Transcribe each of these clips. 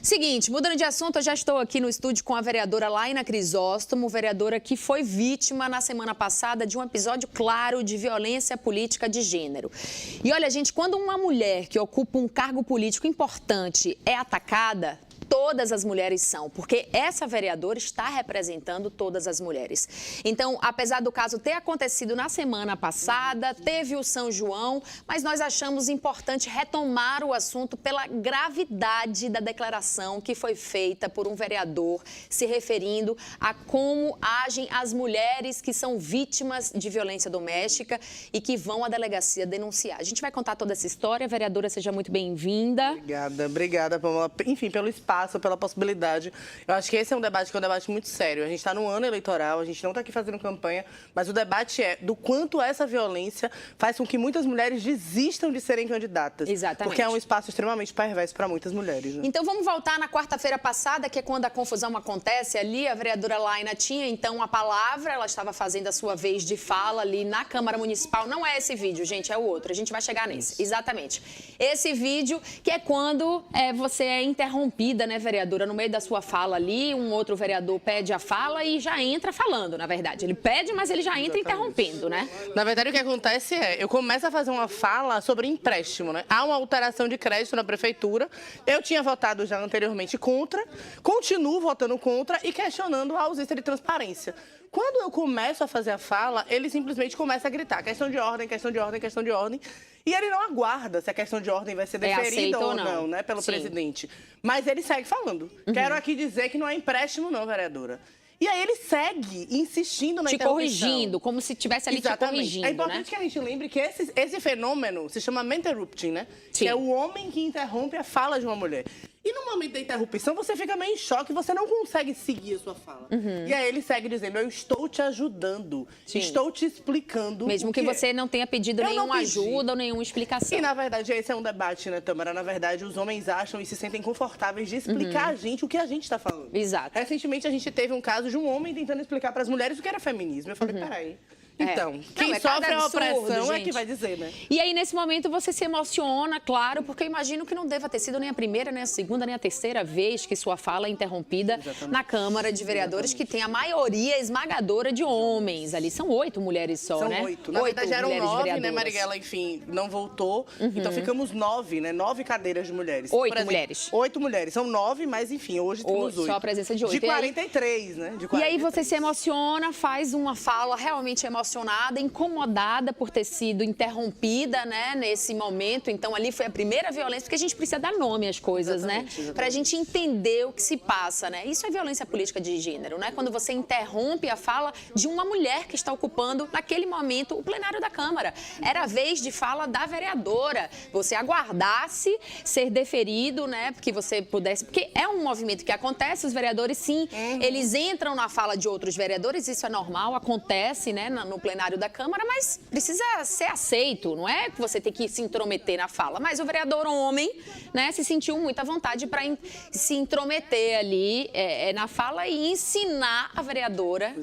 Seguinte, mudando de assunto, eu já estou aqui no estúdio com a vereadora Laina Crisóstomo, vereadora que foi vítima na semana passada de um episódio claro de violência política de gênero. E olha, gente, quando uma mulher que ocupa um cargo político importante é atacada, todas as mulheres são, porque essa vereadora está representando todas as mulheres. Então, apesar do caso ter acontecido na semana passada, teve o São João, mas nós achamos importante retomar o assunto pela gravidade da declaração que foi feita por um vereador se referindo a como agem as mulheres que são vítimas de violência doméstica e que vão à delegacia denunciar. A gente vai contar toda essa história. Vereadora, seja muito bem-vinda. Obrigada, Pamela. Enfim, pelo espaço, pela possibilidade. Eu acho que esse é um debate muito sério. A gente está no ano eleitoral, a gente não está aqui fazendo campanha, mas o debate é do quanto essa violência faz com que muitas mulheres desistam de serem candidatas. Exatamente. Porque é um espaço extremamente perverso para muitas mulheres. Né? Então vamos voltar na quarta-feira passada, que é quando a confusão acontece ali. A vereadora Laina tinha então a palavra, ela estava fazendo a sua vez de fala ali na Câmara Municipal. Não é esse vídeo, gente, é o outro. A gente vai chegar nesse. Isso. Exatamente. Esse vídeo que é quando você é interrompida, né, vereadora, no meio da sua fala ali, um outro vereador pede a fala e já entra falando, na verdade. Ele pede, mas ele já entra interrompendo, né? Na verdade, o que acontece é, eu começo a fazer uma fala sobre empréstimo, né? Há uma alteração de crédito na prefeitura. Eu tinha votado já anteriormente contra, continuo votando contra e questionando a ausência de transparência. Quando eu começo a fazer a fala, ele simplesmente começa a gritar, questão de ordem, questão de ordem, questão de ordem. E ele não aguarda se a questão de ordem vai ser deferida ou não, né, pelo presidente. Mas ele segue falando. Quero aqui dizer que não é empréstimo não, vereadora. E aí ele segue insistindo na interrupção. Te corrigindo, como se estivesse ali Exatamente. te corrigindo, É importante que a gente lembre que esse fenômeno se chama interrupting, né? Sim. Que é o homem que interrompe a fala de uma mulher. E no momento da interrupção, você fica meio em choque, você não consegue seguir a sua fala. E aí ele segue dizendo, eu estou te ajudando, estou te explicando. Mesmo que você não tenha pedido nenhuma ajuda ou nenhuma explicação. E na verdade, esse é um debate, né, Tâmara? Na verdade, os homens acham e se sentem confortáveis de explicar a gente o que a gente está falando. Exato. Recentemente, a gente teve um caso de um homem tentando explicar para as mulheres o que era feminismo. Eu falei, peraí. Então, quem sofre a opressão é que vai dizer, né? E aí, nesse momento, você se emociona, claro, porque eu imagino que não deva ter sido nem a primeira, nem a segunda, nem a terceira vez que sua fala é interrompida na Câmara de Vereadores, que tem a maioria esmagadora de homens. Ali são 8 mulheres só, São né? 8. Na verdade, eram 9, né, Marighella? Enfim, não voltou. Então, ficamos 9, né? 9 cadeiras de mulheres. 8 mulheres. 8 mulheres. São 9, mas, enfim, hoje temos 8. Só a presença de 8. De 43, né? De 43. E aí você se emociona, faz uma fala realmente emocionada, incomodada por ter sido interrompida, né, nesse momento. Então, ali foi a primeira violência, porque a gente precisa dar nome às coisas, né? Pra gente entender o que se passa, né? Isso é violência política de gênero, né? Quando você interrompe a fala de uma mulher que está ocupando, naquele momento, o plenário da Câmara. Era a vez de fala da vereadora. Você aguardasse ser deferido, né? Porque você pudesse... Porque é um movimento que acontece, os vereadores, sim, eles entram na fala de outros vereadores, isso é normal, acontece, né, no plenário da Câmara, mas precisa ser aceito, não é que você tem que se intrometer na fala. Mas o vereador homem, né, se sentiu muito à vontade para se intrometer ali na fala e ensinar a vereadora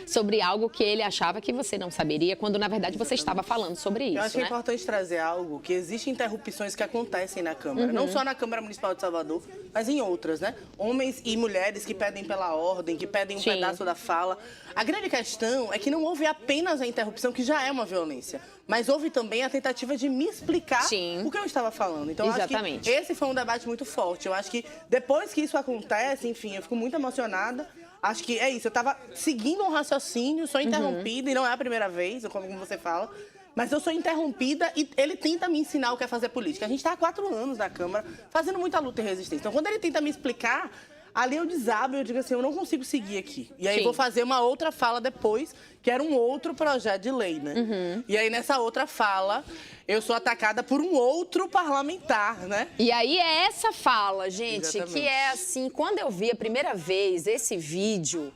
sobre algo que ele achava que você não saberia, quando na verdade você estava falando sobre isso. Eu acho que é importante trazer algo, que existem interrupções que acontecem na Câmara, não só na Câmara Municipal de Salvador, mas em outras, né? Homens e mulheres que pedem pela ordem, que pedem um pedaço da fala. A grande questão é que não houve apenas a interrupção, que já é uma violência, mas houve também a tentativa de me explicar o que eu estava falando. Então, acho que esse foi um debate muito forte. Eu acho que depois que isso acontece, enfim, eu fico muito emocionada. Acho que é isso, eu estava seguindo um raciocínio, sou interrompida, e não é a primeira vez, como você fala, mas eu sou interrompida e ele tenta me ensinar o que é fazer política. A gente está há 4 anos na Câmara, fazendo muita luta e resistência. Então, quando ele tenta me explicar, ali eu desabo e eu digo assim, eu não consigo seguir aqui. E aí vou fazer uma outra fala depois, que era um outro projeto de lei, né? E aí nessa outra fala, eu sou atacada por um outro parlamentar, né? E aí é essa fala, gente, que é assim, quando eu vi a primeira vez esse vídeo,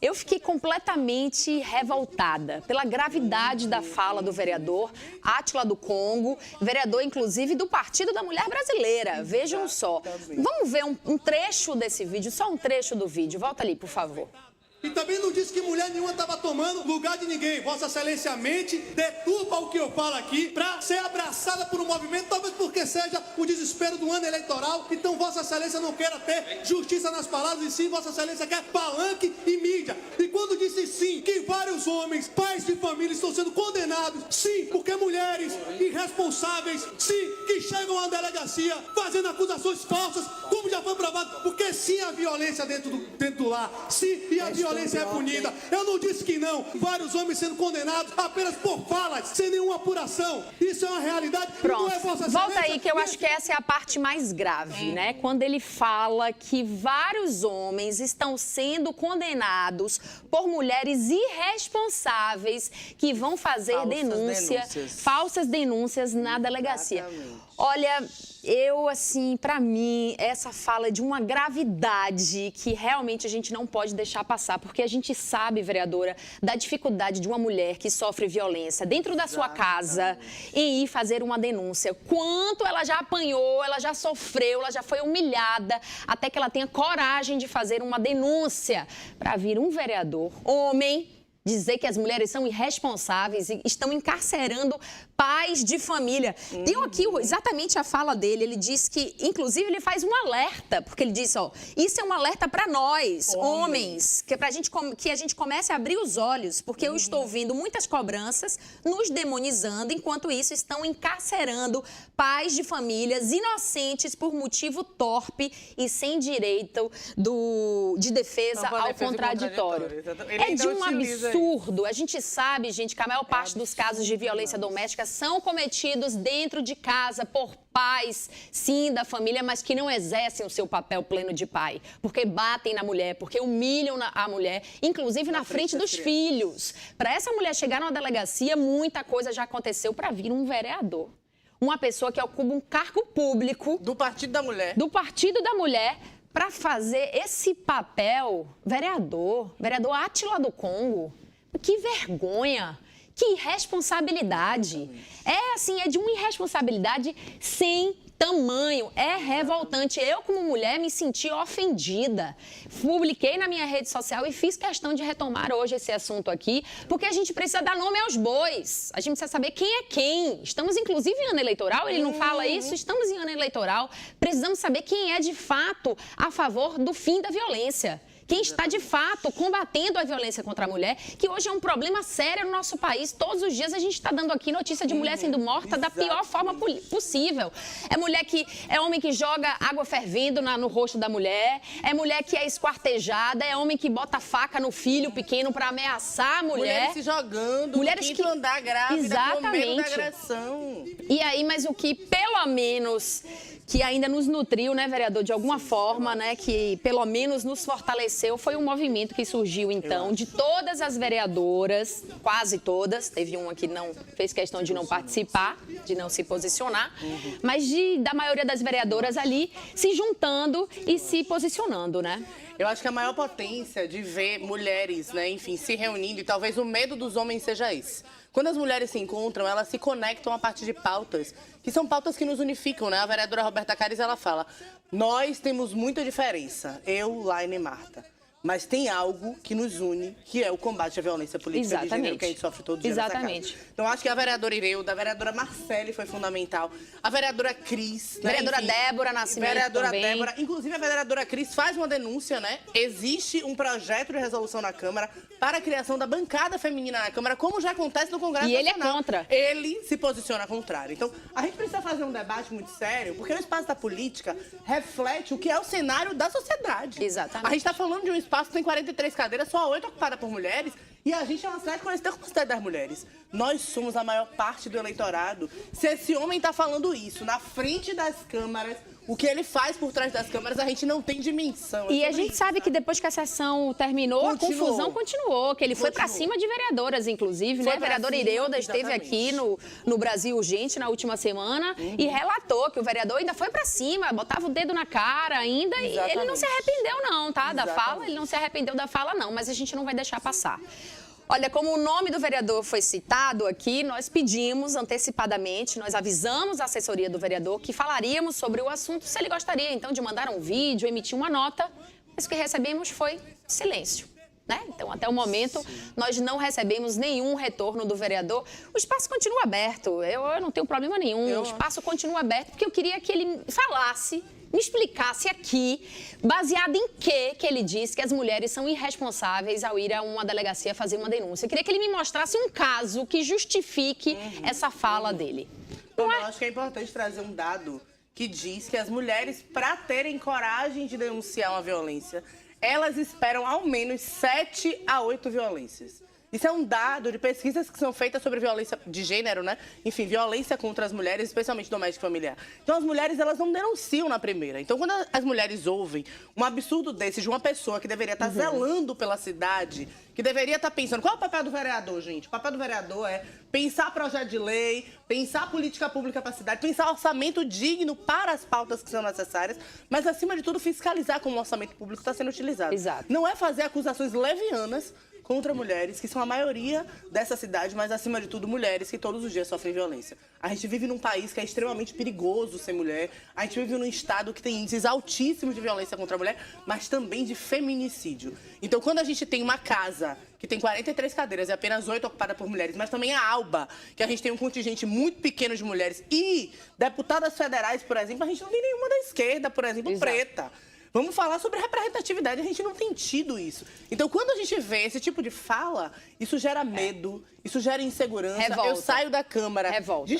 eu fiquei completamente revoltada pela gravidade da fala do vereador Átila do Congo, vereador, inclusive, do Partido da Mulher Brasileira. Vejam só. Vamos ver um trecho desse vídeo, só um trecho do vídeo. Volta ali, por favor. E também não disse que mulher nenhuma estava tomando lugar de ninguém. Vossa Excelência mente, deturpa o que eu falo aqui para ser abraçada por um movimento, talvez porque seja o desespero do ano eleitoral. Então Vossa Excelência não queira ter justiça nas palavras, e sim Vossa Excelência quer palanque e mídia. E quando disse sim, que vários homens, pais de família, estão sendo condenados, sim, porque mulheres irresponsáveis, sim, que chegam à delegacia fazendo acusações falsas, como já foi provado, porque sim a violência dentro do lar, sim, e a violência é punida. Eu não disse que não. Vários homens sendo condenados apenas por falas, sem nenhuma apuração. Isso é uma realidade. Pronto. é Não Vossa Volta aí, que eu acho que essa é a parte mais grave, né? Quando ele fala que vários homens estão sendo condenados por mulheres irresponsáveis que vão fazer falsas denúncias na delegacia. Exatamente. Olha, pra mim, essa fala é de uma gravidade que realmente a gente não pode deixar passar, porque a gente sabe, vereadora, da dificuldade de uma mulher que sofre violência dentro da sua casa em ir fazer uma denúncia. Quanto ela já apanhou, ela já sofreu, ela já foi humilhada, até que ela tenha coragem de fazer uma denúncia para vir um vereador, homem, dizer que as mulheres são irresponsáveis e estão encarcerando pais de família. Deu aqui exatamente a fala dele. Ele diz que, inclusive, ele faz um alerta, porque ele disse, ó, isso é um alerta para nós, homens, que, que a gente comece a abrir os olhos, porque eu estou vendo muitas cobranças nos demonizando, enquanto isso estão encarcerando pais de famílias inocentes por motivo torpe e sem direito de defesa ao contraditório. É de um absurdo. A gente sabe, gente, que a maior parte dos casos de violência doméstica são cometidos dentro de casa por pais, sim, da família, mas que não exercem o seu papel pleno de pai. Porque batem na mulher, porque humilham a mulher, inclusive na frente dos filhos. Para essa mulher chegar numa delegacia, muita coisa já aconteceu para vir um vereador. Uma pessoa que ocupa um cargo público. Do Partido da Mulher. Do Partido da Mulher, para fazer esse papel, vereador Átila do Congo. Que vergonha, que irresponsabilidade. É de uma irresponsabilidade sem tamanho, é revoltante. Eu, como mulher, me senti ofendida. Publiquei na minha rede social e fiz questão de retomar hoje esse assunto aqui, porque a gente precisa dar nome aos bois. A gente precisa saber quem é quem. Estamos, inclusive, em ano eleitoral, ele não fala isso, estamos em ano eleitoral. Precisamos saber quem é, de fato, a favor do fim da violência. Quem está, de fato, combatendo a violência contra a mulher, que hoje é um problema sério no nosso país. Todos os dias a gente está dando aqui notícia de mulher sendo morta da pior forma possível. É homem que joga água fervendo no rosto da mulher, é mulher que é esquartejada, é homem que bota faca no filho pequeno para ameaçar a mulher. Mulheres se jogando, mulheres que andar grávida, com medo da agressão. E aí, mas o que, pelo menos, que ainda nos nutriu, né, vereador, de alguma forma, né, que pelo menos nos fortaleceu, foi um movimento que surgiu, então, de todas as vereadoras, quase todas, teve uma que não fez questão de não participar, de não se posicionar, mas da maioria das vereadoras ali se juntando e se posicionando, né? Eu acho que a maior potência de ver mulheres, né, enfim, se reunindo, e talvez o medo dos homens seja esse. Quando as mulheres se encontram, elas se conectam a partir de pautas, que são pautas que nos unificam, né? A vereadora Roberta Caris, ela fala, nós temos muita diferença, eu, Laine e Marta. Mas tem algo que nos une, que é o combate à violência política de gênero, que a gente sofre todo dia nessa casa. Então, acho que a vereadora Ireuda, a vereadora Marcele foi fundamental, a vereadora Cris, né? Vereadora Débora Nascimento vereadora também. Débora, inclusive a vereadora Cris faz uma denúncia, né? Existe um projeto de resolução na Câmara para a criação da bancada feminina na Câmara, como já acontece no Congresso Nacional. E ele é contra. Ele se posiciona contrário. Então, a gente precisa fazer um debate muito sério, porque o espaço da política reflete o que é o cenário da sociedade. Exatamente. A gente está falando de um espaço que tem 43 cadeiras, só 8 ocupadas por mulheres, e a gente é uma cidade conhecida como a cidade das mulheres. Nós somos a maior parte do eleitorado. Se esse homem está falando isso na frente das câmaras, o que ele faz por trás das câmaras, a gente não tem dimensão. E a gente sabe que depois que a sessão terminou, a confusão continuou, que ele foi para cima de vereadoras, inclusive, né? A vereadora Ireuda esteve aqui no Brasil Urgente na última semana e relatou que o vereador ainda foi para cima, botava o dedo na cara ainda e ele não se arrependeu não, tá? Da fala, ele não se arrependeu da fala não, mas a gente não vai deixar passar. Olha, como o nome do vereador foi citado aqui, nós pedimos antecipadamente, nós avisamos a assessoria do vereador que falaríamos sobre o assunto, se ele gostaria, então, de mandar um vídeo, emitir uma nota, mas o que recebemos foi silêncio. né? Então, até o momento, nós não recebemos nenhum retorno do vereador. O espaço continua aberto, eu não tenho problema nenhum. O espaço continua aberto, porque eu queria que ele falasse, me explicasse aqui, baseado em que ele disse que as mulheres são irresponsáveis ao ir a uma delegacia fazer uma denúncia. Eu queria que ele me mostrasse um caso que justifique essa fala dele. Eu acho que é importante trazer um dado que diz que as mulheres, para terem coragem de denunciar uma violência, elas esperam ao menos 7 a 8 violências. Isso é um dado de pesquisas que são feitas sobre violência de gênero, né? Enfim, violência contra as mulheres, especialmente doméstica e familiar. Então, as mulheres, elas não denunciam na primeira. Então, quando as mulheres ouvem um absurdo desse de uma pessoa que deveria estar zelando pela cidade, que deveria estar pensando... Qual é o papel do vereador, gente? O papel do vereador é pensar projeto de lei, pensar política pública para a cidade, pensar orçamento digno para as pautas que são necessárias, mas, acima de tudo, fiscalizar como o orçamento público está sendo utilizado. Exato. Não é fazer acusações levianas contra mulheres, que são a maioria dessa cidade, mas, acima de tudo, mulheres que todos os dias sofrem violência. A gente vive num país que é extremamente perigoso ser mulher, a gente vive num estado que tem índices altíssimos de violência contra a mulher, mas também de feminicídio. Então, quando a gente tem uma casa que tem 43 cadeiras e apenas 8 ocupadas por mulheres, mas também a ALBA, que a gente tem um contingente muito pequeno de mulheres, e deputadas federais, por exemplo, a gente não tem nenhuma da esquerda, por exemplo, preta. Vamos falar sobre representatividade, a gente não tem tido isso. Então, quando a gente vê esse tipo de fala, isso gera medo, isso gera insegurança. Revolta. Eu saio da Câmara Revolta.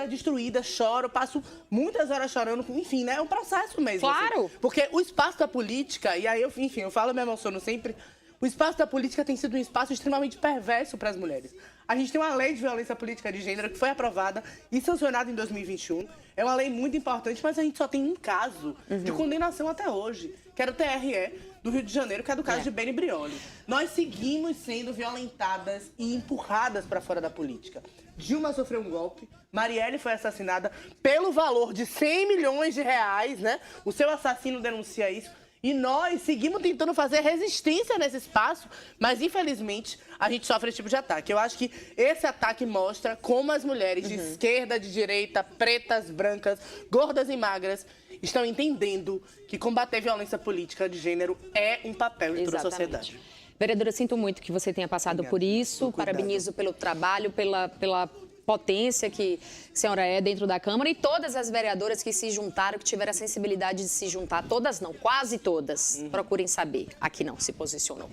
destruída, choro, passo muitas horas chorando, enfim, né? É um processo mesmo. Claro. Assim. Porque o espaço da política, e aí, eu falo, me emociono sempre, o espaço da política tem sido um espaço extremamente perverso para as mulheres. A gente tem uma lei de violência política de gênero que foi aprovada e sancionada em 2021. É uma lei muito importante, mas a gente só tem um caso de condenação até hoje, que era o TRE do Rio de Janeiro, que é do caso de Beni Brioli. Nós seguimos sendo violentadas e empurradas para fora da política. Dilma sofreu um golpe, Marielle foi assassinada pelo valor de 100 milhões de reais, né? O seu assassino denuncia isso. E nós seguimos tentando fazer resistência nesse espaço, mas, infelizmente, a gente sofre esse tipo de ataque. Eu acho que esse ataque mostra como as mulheres de esquerda, de direita, pretas, brancas, gordas e magras, estão entendendo que combater violência política de gênero é um papel de toda a sociedade. Vereadora, sinto muito que você tenha passado por isso. Parabenizo pelo trabalho, pela potência que a senhora é dentro da Câmara, e todas as vereadoras que se juntaram, que tiveram a sensibilidade de se juntar, todas não, quase todas, procurem saber, aqui não se posicionou.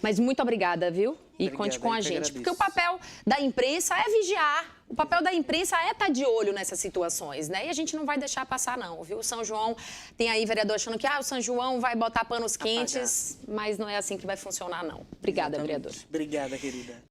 Mas muito obrigada, viu? E conte com a gente, porque o papel da imprensa é vigiar, o papel da imprensa é estar de olho nessas situações, né? E a gente não vai deixar passar não, viu? O São João, tem aí vereador achando que o São João vai botar panos quentes, mas não é assim que vai funcionar não. Obrigada, vereadora. Obrigada, querida.